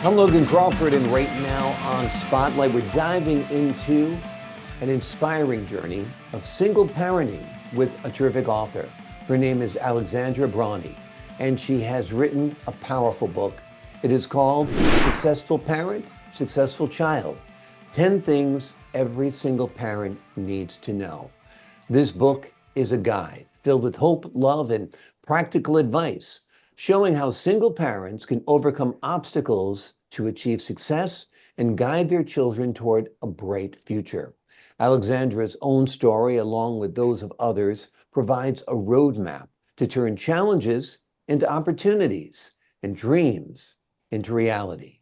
I'm Logan Crawford, and right now on Spotlight, we're diving into an inspiring journey of single parenting with a terrific author. Her name is Alexandra Brauni, and she has written a powerful book. It is called Successful Parent, Successful Child, 10 Things Every Single Parent Needs to Know. This book is a guide filled with hope, love, and practical advice, showing how single parents can overcome obstacles to achieve success and guide their children toward a bright future. Alexandra's own story, along with those of others, provides a roadmap to turn challenges into opportunities and dreams into reality.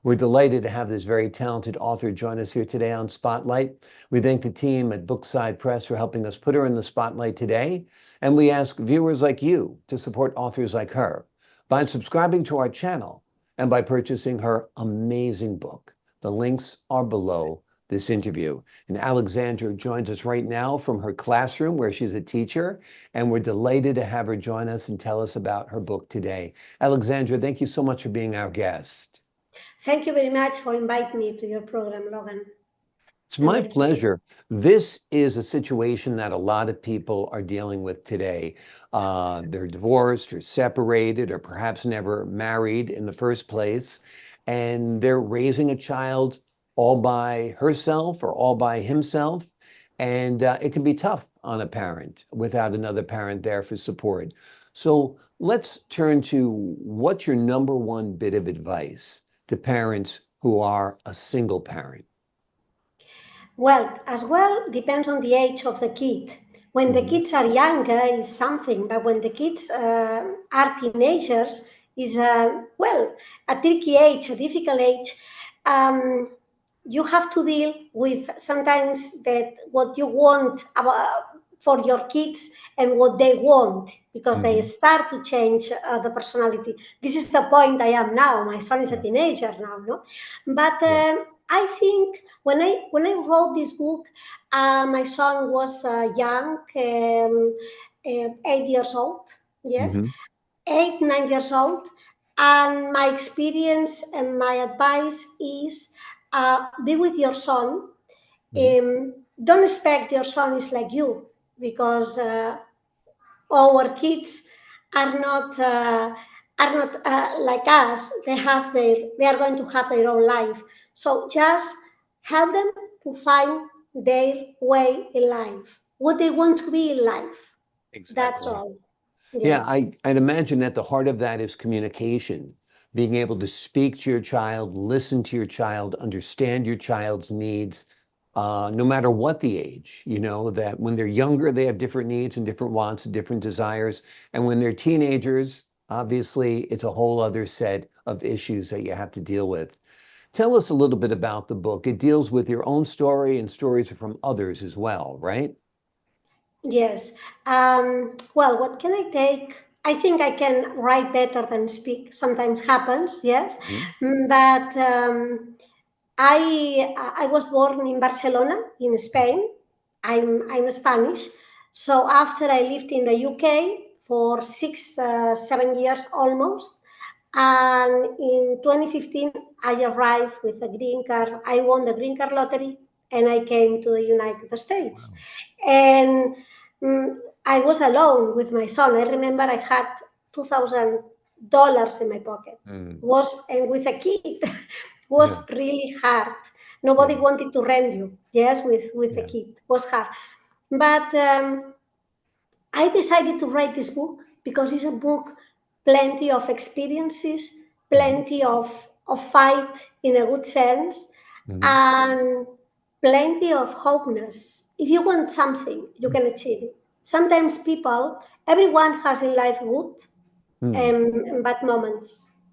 We're delighted to have this very talented author join us here today on Spotlight. We thank the team at Bookside Press for helping us put her in the spotlight today. And we ask viewers like you to support authors like her by subscribing to our channel and by purchasing her amazing book. The links are below this interview. And Alexandra joins us right now from her classroom where she's a teacher. And we're delighted to have her join us and tell us about her book today. Alexandra, thank you so much for being our guest. Thank you very much for inviting me to your program, Logan. It's I'm my very pleased. pleasure. This is a situation that a lot of people are dealing with today. They're divorced or separated or perhaps never married in the first place, and they're raising a child all by herself or all by himself. And it can be tough on a parent without another parent there for support. So let's turn to what's your number one bit of advice to parents who are a single parent? Well, as well, depends on the age of the kid. When the Mhm. kids are younger, is something, but when the kids are teenagers, is well, a tricky age, a difficult age. Um, you have to deal with sometimes that what you want for your kids and what they want because they Mhm. start to change the personality. This is the point I am now. My son is a Yeah. teenager now, no, but Yeah. I think when I wrote this book, my son was young, 8 years old. Yes, Mhm. 8, 9 years old, and my experience and my advice is be with your son. Mhm. Don't expect your son is like you because our kids are not like us. They are going to have their own life. So just help them to find their way in life, what they want to be in life. That's Exactly. all. Yeah, Yes. I'd imagine that the heart of that is communication, being able to speak to your child, listen to your child, understand your child's needs, no matter what the age. You know, that when they're younger, they have different needs and different wants and different desires. And when they're teenagers, obviously, it's a whole other set of issues that you have to deal with. Tell us a little bit about the book. It deals with your own story and stories from others as well, right? Yes. Well, what can I take? I think I can write better than speak. Sometimes happens, yes. Mhm. But I was born in Barcelona, in Spain. I'm Spanish. So after I lived in the UK for 6 7 years almost, and in 2015 I arrived with a green card. I won the green card lottery, and I came to the United States. Wow. And I was alone with my son. I remember I had $2,000 in my pocket. Mm. Was and with a kid was Yeah. really hard. Nobody Yeah. wanted to rent you. Yes, with a Yeah. kid was hard. But I decided to write this book because it's a book plenty of experiences, Mhm. plenty of fight in a good sense, Mhm. and plenty of hopeness. If you want something, you can achieve it. Sometimes everyone has in life good Mm. and bad moments.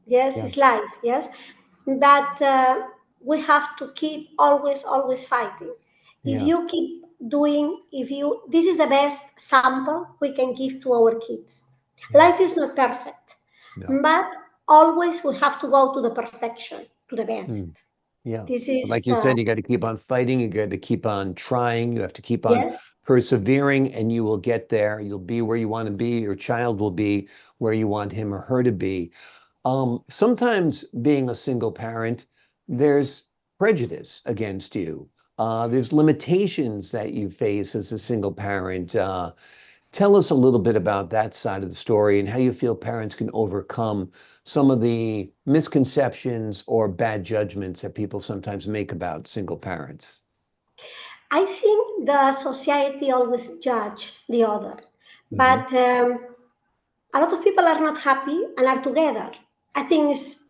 Yes, Yeah. it's life. Yes, but we have to keep always fighting. If Yeah. you keep doing, if you, this is the best sample we can give to our kids. Yeah. Life is not perfect, No. but always we have to go to the perfection, to the best. Mm. Yeah. This But is like you said, you got to keep on fighting. You got to keep on trying. You have to keep on yes, persevering, and you will get there. You'll be where you want to be. Your child will be where you want him or her to be. Sometimes being a single parent, there's prejudice against you. There's limitations that you face as a single parent. Tell us a little bit about that side of the story and how you feel parents can overcome some of the misconceptions or bad judgments that people sometimes make about single parents. I think the society always judge the other, Hmm. but a lot of people are not happy and are together. I think it's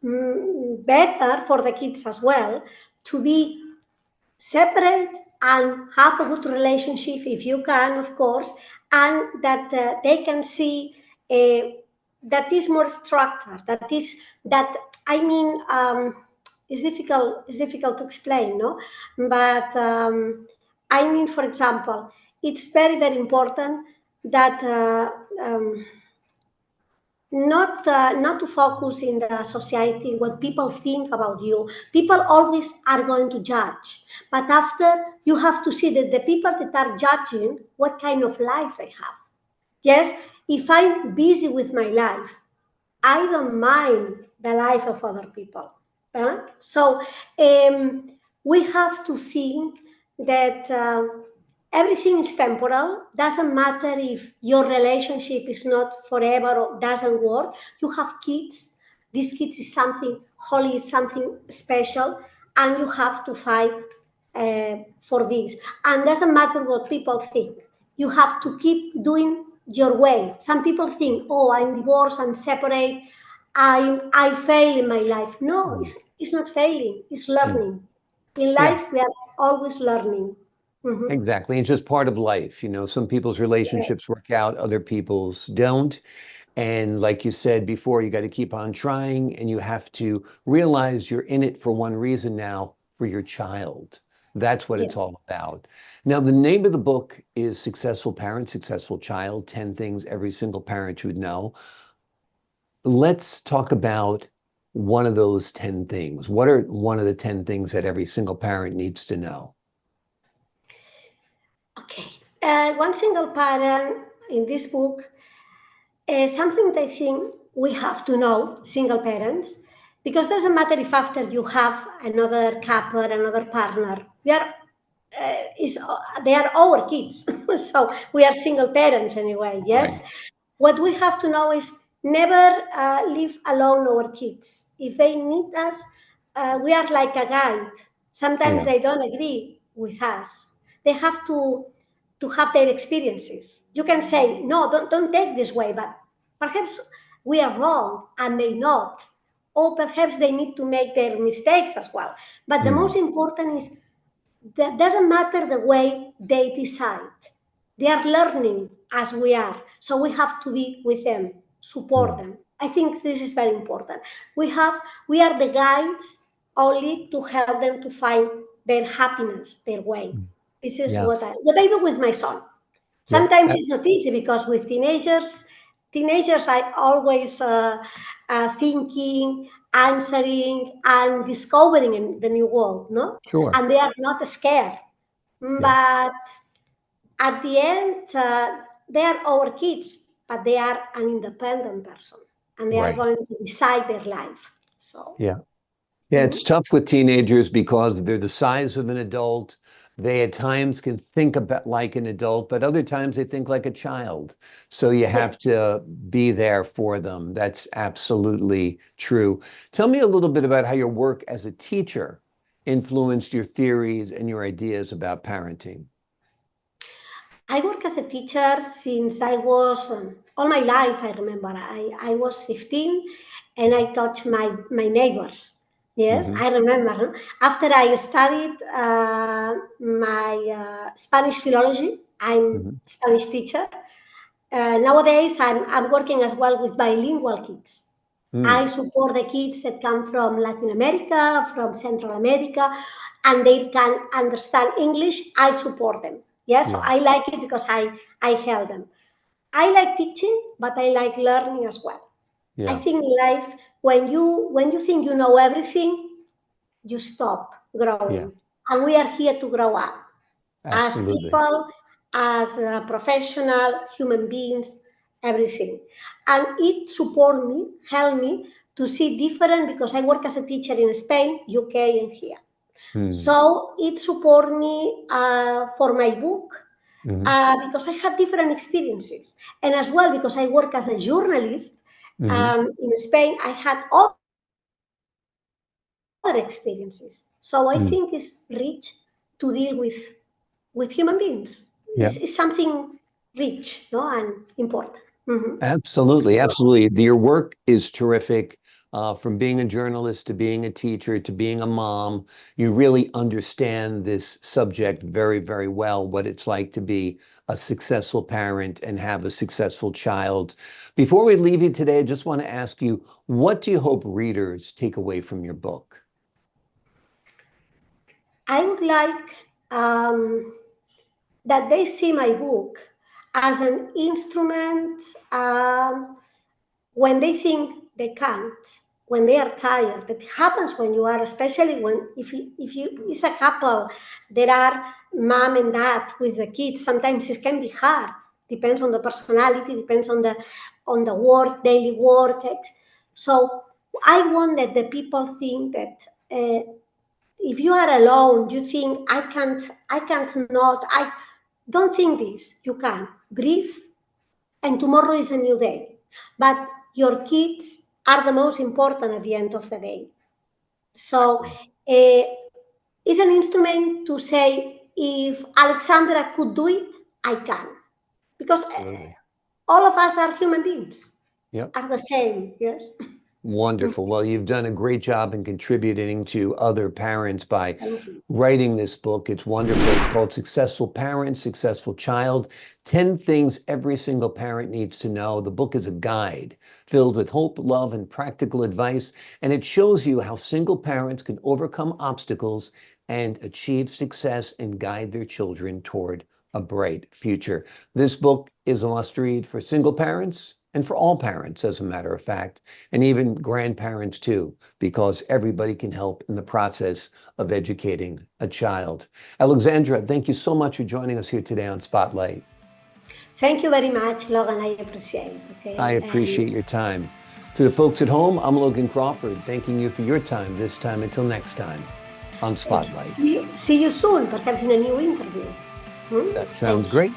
better for the kids as well to be separate and have a good relationship if you can, of course, and that they can see uh, that is more structured. That I mean, it's difficult. It's difficult to explain, no? But I mean, for example, it's very very important that. Not to focus in the society what people think about you. People always are going to judge, but after you have to see that the people that are judging what kind of life they have. Yes, if I'm busy with my life, I don't mind the life of other people. So we have to think that everything is temporal. Doesn't matter if your relationship is not forever or doesn't work. You have kids. These kids is something holy, is something special, and you have to fight for this. And doesn't matter what people think. You have to keep doing your way. Some people think, oh, I'm divorced, I'm separate, I fail in my life. No, Mm. it's not failing, it's Mm. learning. In Yeah, life, we are always learning. Mhm. exactly. It's just part of life. Some people's Yes, relationships work out, other people's don't. And like you said before, you got to keep on trying and you have to realize you're in it for one reason now, for your child. That's what it's yes. all about. Now, the name of the book is Successful Parent, Successful Child, 10 Things Every Single Parent Should Know. Let's talk about one of those 10 things. What are one of the 10 things that every single parent needs to know? Okay. One single parent in this book, something that I think we have to know, single parents, because doesn't matter if after you have another couple, another partner, we are is they are our kids, so we are single parents anyway. Yes, Right. what we have to know is never leave alone our kids. If they need us, we are like a guide. Sometimes Yeah. they don't agree with us. They have to have their experiences. You can say, no, don't take this way, but perhaps we are wrong and they not. Or perhaps they need to make their mistakes as well. But the Mm. most important is that doesn't matter the way they decide. They are learning as we are. So we have to be with them, support Mm. them. I think this is very important. We are the guides only to help them to find their happiness, their way. Mm. This is Yeah. what I do with my son. Yeah. Sometimes it's not easy because with teenagers I always thinking, answering, and discovering in the new world, no? Sure. And they are not scared. Yeah. But at the end, they are our kids, but they are an independent person, and they are Right. going to decide their life. So, Yeah. Yeah, it's mhm. tough with teenagers because they're the size of an adult. They at times can think about like an adult, but other times they think like a child. So you have Yes. to be there for them. That's absolutely true. Tell me a little bit about how your work as a teacher influenced your theories and your ideas about parenting. I work as a teacher since I was all my life. I remember I was 15 and I taught my neighbors. Yes, Hmm. I remember. After I studied my Spanish philology, I'm Hmm. Spanish teacher. Nowadays, I'm working as well with bilingual kids. I Mm. support the kids that come from Latin America, from Central America, and they can understand English. I support them. Yes, so Yeah. I like it because I help them. I like teaching, but I like learning as well. I Yeah. think in life, when you think you know everything, you stop Yeah. growing, and we are here to grow up as Absolutely. people, as professional human beings, everything. And it support me, help me to see different, because I work as a teacher in Spain, UK, and here. Mm. So it support me for my book, because I had different experiences. And as well, because I work as a journalist in Spain, I had other experiences. So I think it's rich to deal with human beings. Yeah. It's something rich, no, and important. Absolutely, So, absolutely. Your work is terrific. From being a journalist to being a teacher to being a mom, you really understand this subject very, very well, what it's like to be a successful parent and have a successful child. Before we leave you today, I just want to ask you, what do you hope readers take away from your book? I would like that they see my book as an instrument, when they think they can't, when they are tired. That happens when you are, especially when if you it's a couple, there are mom and dad with the kids. Sometimes it can be hard. Depends on the personality. Depends on the work, daily work. So I want that the people think that. If you are alone, you think I can't not. I don't think this. You can breathe, and tomorrow is a new day. But your kids are the most important at the end of the day. So it's an instrument to say, if Alexandra could do it, I can. Because Absolutely. all of us are human beings, Yep. are the same, yes? Wonderful. Well, you've done a great job in contributing to other parents by Thank you. writing this book. It's wonderful. It's called Successful Parent, Successful Child, 10 Things Every Single Parent Needs to Know. The book is a guide filled with hope, love, and practical advice, and it shows you how single parents can overcome obstacles and achieve success and guide their children toward a bright future. This book is a must read for single parents and for all parents, as a matter of fact, and even grandparents too, because everybody can help in the process of educating a child. Alexandra, thank you so much for joining us here today on Spotlight. Thank you very much, Logan. I appreciate it. I Okay. appreciate your time. To the folks at home, I'm Logan Crawford, thanking you for your time this time. Until next time on Spotlight. See you soon, perhaps in a new interview. That Thank sounds you. great.